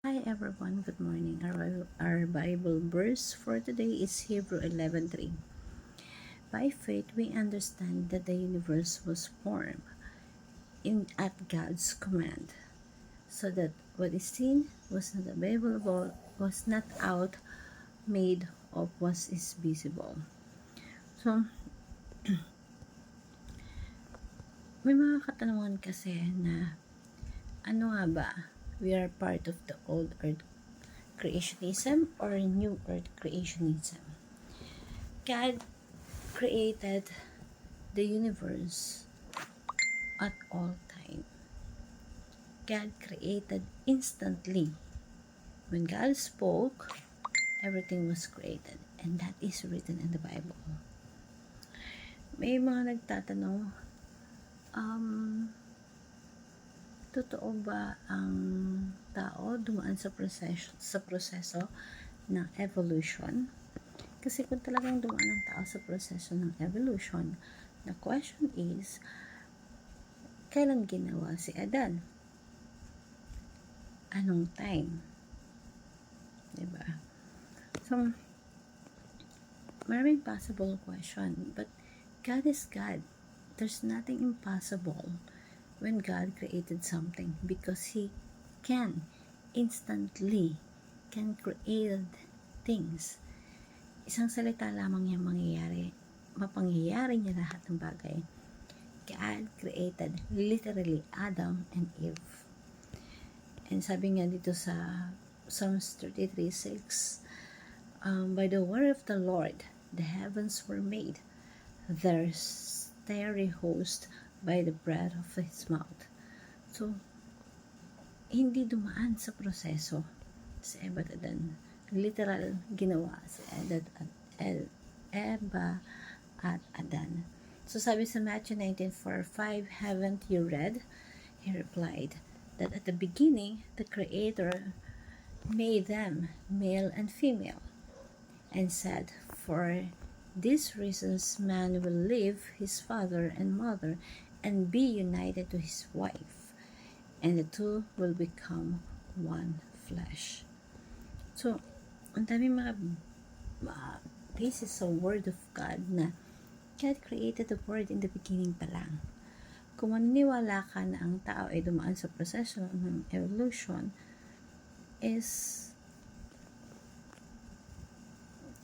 Hi everyone, good morning. Our Bible verse for today is Hebrew 11:3. By faith we understand that the universe was formed at God's command, so that what is seen was not available, was not out made of what is visible. So, may mga katanungan kasi na ano nga ba? We are part of the old earth creationism or new earth creationism. God created the universe at all time. God created instantly. When God spoke, everything was created. And that is written in the Bible. May mga nagtatanong, totoo ba ang tao dumaan sa proseso ng evolution? Kasi kung talagang dumaan ang tao sa proseso ng evolution, the question is, kailan ginawa si Adan? Anong time? Diba? So, maraming possible question, but God is God. There's nothing impossible when God created something because He can instantly can create things. Isang salita lamang yung mapangyayari niya lahat ng bagay. God created literally Adam and Eve. And sabi nga dito sa Psalms 33:6, by the word of the Lord, the heavens were made, their starry host by the breath of His mouth. So, hindi dumaan sa proseso si Eva at Adan. Literal ginawa si Eva at Adan. So, sabi sa Matthew 19:4-5, haven't you read? He replied, that at the beginning, the Creator made them male and female, and said, for these reasons man will leave his father and mother and be united to his wife, and the two will become one flesh. So, ang dami mga basis sa Word of God na God created the Word in the beginning pa lang. Kung maniniwala ka na ang tao ay dumaan sa proseso ng evolution, is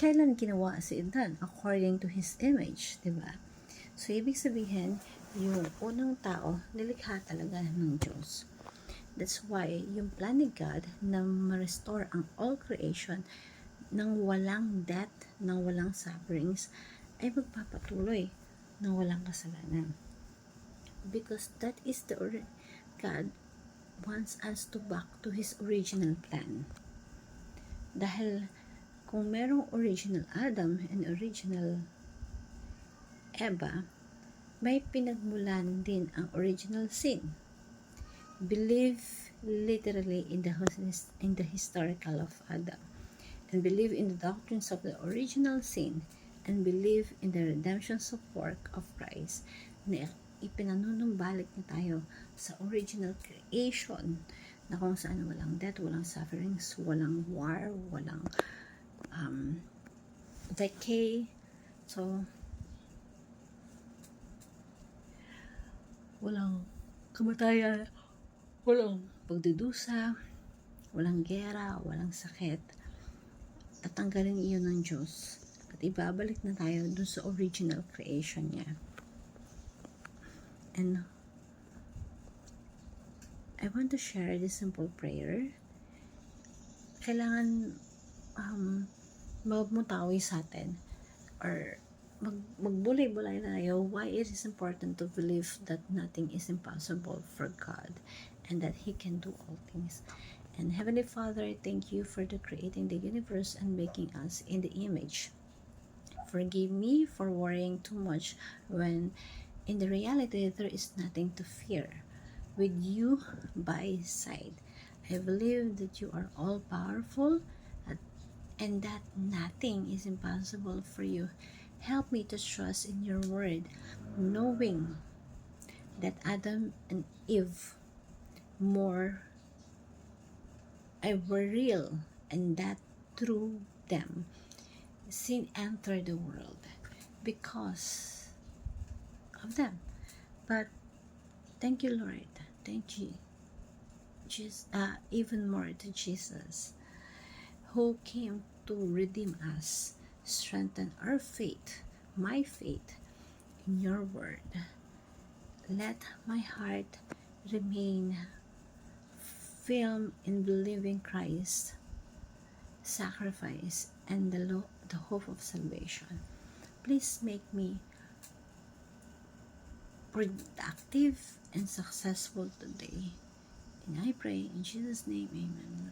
kailan ginawa si Adan according to his image, diba? So, ibig sabihin, yung unang tao, nilikha talaga ng Diyos. That's why, yung plan ni God na ma-restore ang all creation ng walang death, ng walang sufferings, ay magpapatuloy ng walang kasalanan. Because that is God wants us to back to His original plan. Dahil kung merong original Adam and original Eva, may pinagmulan din ang original sin. Believe literally in the historical of Adam, and believe in the doctrines of the original sin, and believe in the redemption of work of Christ na ipinanunumbalik na tayo sa original creation na kung saan walang death, walang sufferings, walang war, walang decay. So, walang kamatayan, walang pagdudusa, walang gera, walang sakit. Tatanggalin iyon ng Diyos at ibabalik na tayo dun sa original creation niya. And I want to share this simple prayer. Kailangan magmutawi sa atin or magbulay-bulay tayo why it is important to believe that nothing is impossible for God and that He can do all things. And Heavenly Father, I thank you for the creating the universe and making us in the image. Forgive me for worrying too much when in the reality there is nothing to fear. With you by His side, I believe that you are all powerful and that nothing is impossible for you. Help me to trust in your word, knowing that Adam and Eve more were real, and that through them sin entered the world because of them. But thank you, Lord. Thank you, Jesus, even more to Jesus, who came to redeem us, strengthen our faith, my faith in your word. Let my heart remain firm in believing Christ sacrifice and the hope of salvation. Please make me productive and successful today. And I pray in Jesus' name, amen.